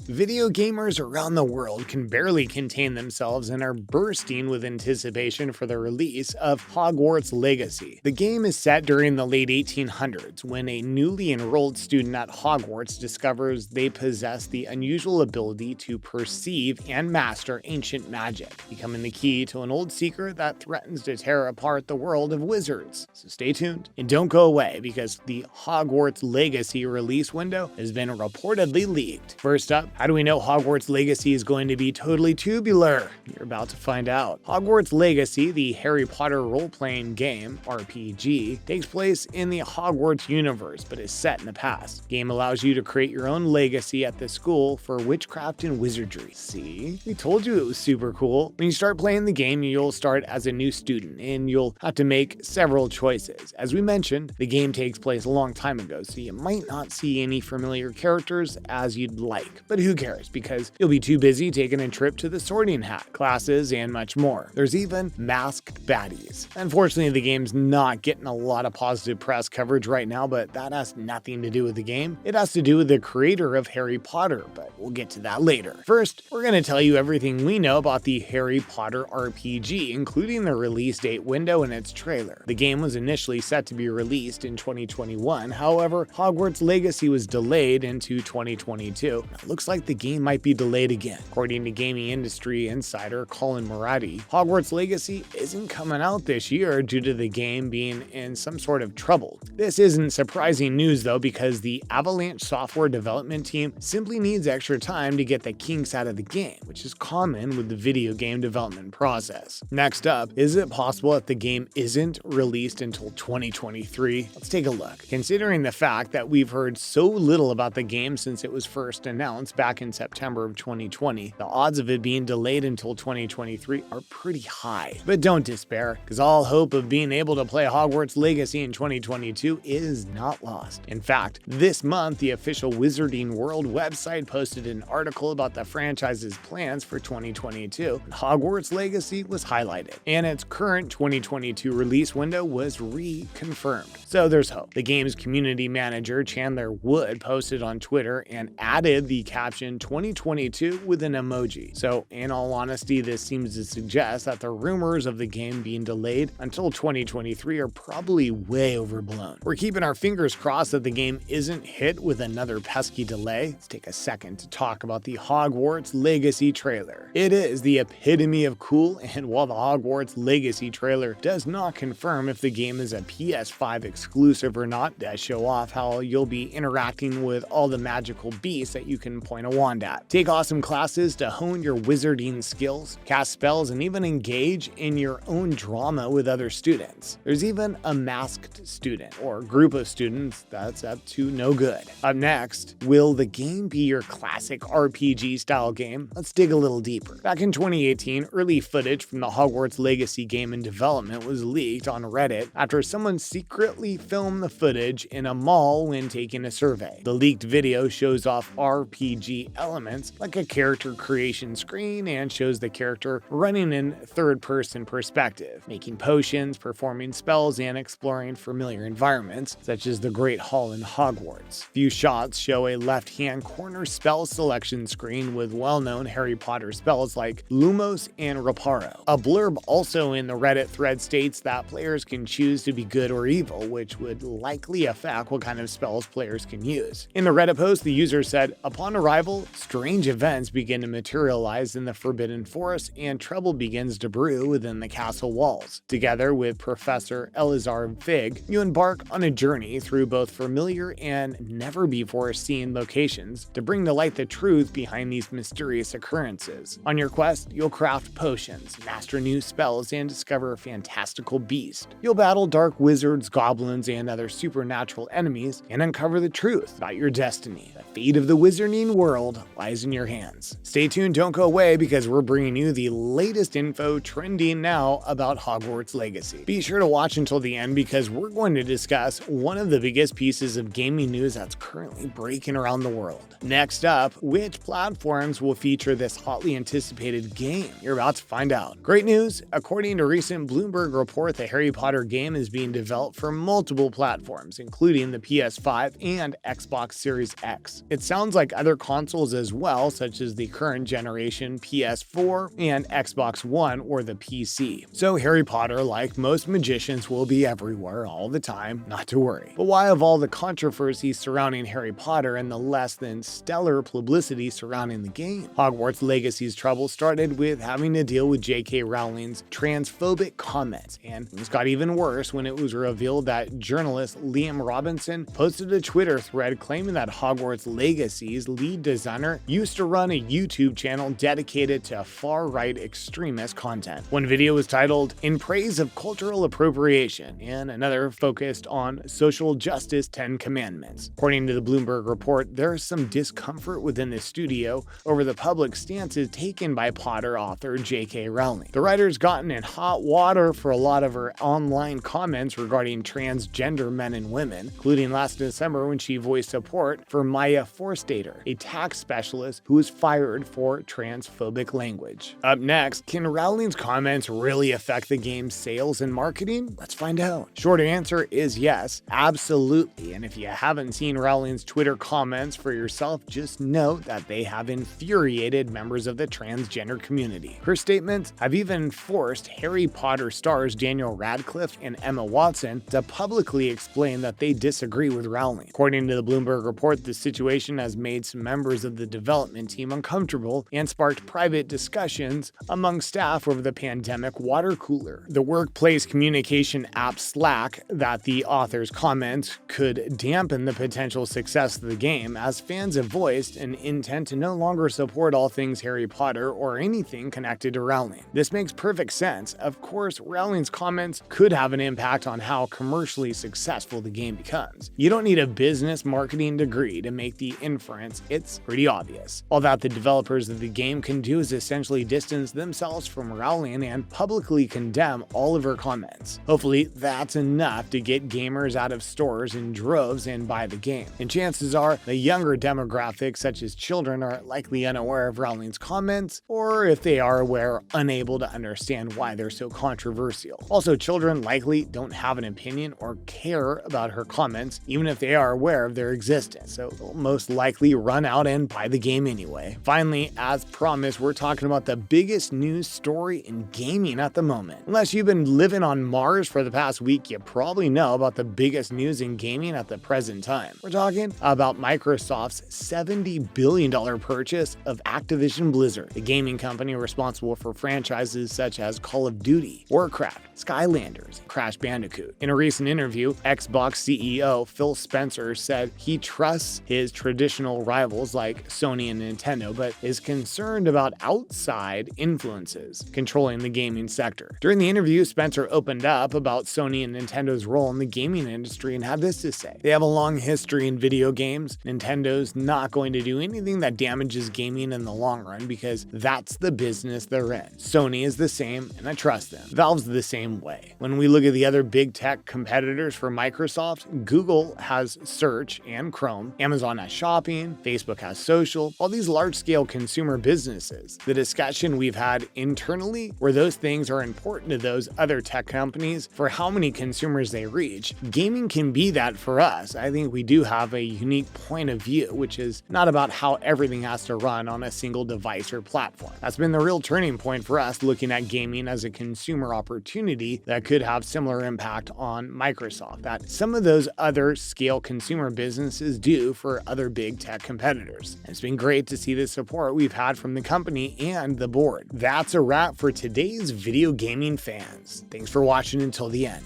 Video gamers around the world can barely contain themselves and are bursting with anticipation for the release of Hogwarts Legacy. The game is set during the late 1800s when a newly enrolled student at Hogwarts discovers they possess the unusual ability to perceive and master ancient magic, becoming the key to an old secret that threatens to tear apart the world of wizards. So stay tuned and don't go away because the Hogwarts Legacy release window has been reportedly leaked. First up, how do we know Hogwarts Legacy is going to be totally tubular? You're about to find out. Hogwarts Legacy, the Harry Potter role-playing game, RPG, takes place in the Hogwarts universe but is set in the past. The game allows you to create your own legacy at the school for witchcraft and wizardry. See? We told you it was super cool. When you start playing the game, you'll start as a new student and you'll have to make several choices. As we mentioned, the game takes place a long time ago, so you might not see any familiar characters as you'd like. But who cares, because you'll be too busy taking a trip to the sorting hat, classes, and much more. There's even masked baddies. Unfortunately, the game's not getting a lot of positive press coverage right now, but that has nothing to do with the game. It has to do with the creator of Harry Potter, but we'll get to that later. First, we're going to tell you everything we know about the Harry Potter RPG, including the release date window and its trailer. The game was initially set to be released in 2021, however, Hogwarts Legacy was delayed into 2022. It looks like the game might be delayed again. According to gaming industry insider Colin Moratti, Hogwarts Legacy isn't coming out this year due to the game being in some sort of trouble. This isn't surprising news though, because the Avalanche software development team simply needs extra time to get the kinks out of the game, which is common with the video game development process. Next up, is it possible that the game isn't released until 2023? Let's take a look. Considering the fact that we've heard so little about the game since it was first announced back in September of 2020, the odds of it being delayed until 2023 are pretty high. But don't despair, because all hope of being able to play Hogwarts Legacy in 2022 is not lost. In fact, this month, the official Wizarding World website posted an article about the franchise's plans for 2022. Hogwarts Legacy was highlighted, and its current 2022 release window was reconfirmed. So there's hope. The game's community manager, Chandler Wood, posted on Twitter and added the caption 2022 with an emoji. So in all honesty, this seems to suggest that the rumors of the game being delayed until 2023 are probably way overblown. We're keeping our fingers crossed that the game isn't hit with another pesky delay. Let's take a second to talk about the Hogwarts Legacy trailer. It is the epitome of cool, and while the Hogwarts Legacy trailer does not confirm if the game is a PS5 exclusive or not, it does show off how you'll be interacting with all the magical beasts that you can point a wand at. Take awesome classes to hone your wizarding skills, cast spells, and even engage in your own drama with other students. There's even a masked student, or group of students that's up to no good. Up next, will the game be your classic RPG style game? Let's dig a little deeper. Back in 2018, early footage from the Hogwarts Legacy game in development was leaked on Reddit after someone secretly filmed the footage in a mall when taking a survey. The leaked video shows off RPG elements like a character creation screen and shows the character running in third-person perspective, making potions, performing spells, and exploring familiar environments such as the Great Hall in Hogwarts. Few shots show a left-hand corner spell selection screen with well-known Harry Potter spells like Lumos and Reparo. A blurb also in the Reddit thread states that players can choose to be good or evil, which would likely affect what kind of spells players can use. In the Reddit post, the user said, "Upon arrival, strange events begin to materialize in the Forbidden Forest and trouble begins to brew within the castle walls. Together with Professor Elizar Fig, you embark on a journey through both familiar and never-before-seen locations to bring to light the truth behind these mysterious occurrences. On your quest, you'll craft potions, master new spells, and discover a fantastical beast. You'll battle dark wizards, goblins, and other supernatural enemies, and uncover the truth about your destiny. The fate of the wizarding world lies in your hands." Stay tuned, don't go away, because we're bringing you the latest info trending now about Hogwarts Legacy. Be sure to watch until the end, because we're going to discuss one of the biggest pieces of gaming news that's currently breaking around the world. Next up, which platforms will feature this hotly anticipated game? You're about to find out. Great news! According to a recent Bloomberg report, the Harry Potter game is being developed for multiple platforms, including the PS5 and Xbox Series X. games. It sounds like other consoles as well, such as the current generation PS4 and Xbox One or the PC. So Harry Potter, like most magicians, will be everywhere all the time, not to worry. But why have all the controversy surrounding Harry Potter and the less than stellar publicity surrounding the game? Hogwarts Legacy's trouble started with having to deal with J.K. Rowling's transphobic comments, and things got even worse when it was revealed that journalist Liam Robinson posted a Twitter thread claiming that Hogwarts Legacy's lead designer used to run a YouTube channel dedicated to far-right extremist content. One video was titled "In Praise of Cultural Appropriation," and another focused on social justice 10 commandments. According to the Bloomberg report, there is some discomfort within the studio over the public stances taken by Potter author J.K. Rowling. The writer's gotten in hot water for a lot of her online comments regarding transgender men and women, including last December when she voiced support for Maya Forstater, a tax specialist who was fired for transphobic language. Up next, can Rowling's comments really affect the game's sales and marketing? Let's find out. Short answer is yes, absolutely. And if you haven't seen Rowling's Twitter comments for yourself, just note that they have infuriated members of the transgender community. Her statements have even forced Harry Potter stars Daniel Radcliffe and Emma Watson to publicly explain that they disagree with Rowling. According to the Bloomberg report, the situation has made some members of the development team uncomfortable and sparked private discussions among staff over the pandemic water cooler. The workplace communication app Slack that the author's comments could dampen the potential success of the game, as fans have voiced an intent to no longer support all things Harry Potter or anything connected to Rowling. This makes perfect sense. Of course, Rowling's comments could have an impact on how commercially successful the game becomes. You don't need a business marketing degree to make the inference, it's pretty obvious. All that the developers of the game can do is essentially distance themselves from Rowling and publicly condemn all of her comments. Hopefully, that's enough to get gamers out of stores in droves and buy the game. And chances are, the younger demographics, such as children, are likely unaware of Rowling's comments, or if they are aware, unable to understand why they're so controversial. Also, children likely don't have an opinion or care about her comments, even if they are aware of their existence, so they'll most likely run out and buy the game anyway. Finally, as promised, we're talking about the biggest news story in gaming at the moment. Unless you've been living on Mars for the past week, you probably know about the biggest news in gaming at the present time. We're talking about Microsoft's $70 billion purchase of Activision Blizzard, the gaming company responsible for franchises such as Call of Duty, Warcraft, Skylanders, and Crash Bandicoot. In a recent interview, Xbox CEO Phil Spencer said he trusts his traditional rivals like Sony and Nintendo, but is concerned about outside influences controlling the gaming sector. During the interview, Spencer opened up about Sony and Nintendo's role in the gaming industry and had this to say: "They have a long history in video games. Nintendo's not going to do anything that damages gaming in the long run because that's the business they're in. Sony is the same, and I trust them. Valve's the same way." When we look at the other big tech competitors for Microsoft, Google has search and Chrome, Amazon has shopping, Facebook has social, all these large-scale consumer businesses. The discussion we've had internally where those things are important to those other tech companies for how many consumers they reach, gaming can be that for us. I think we do have a unique point of view, which is not about how everything has to run on a single device or platform. That's been the real turning point for us, looking at gaming as a consumer opportunity that could have similar impact on Microsoft that some of those other scale consumer businesses do for other big tech competitors. And it's been great to see the support we've had from the company and the board. That's a wrap for today's video gaming fans. Thanks for watching until the end.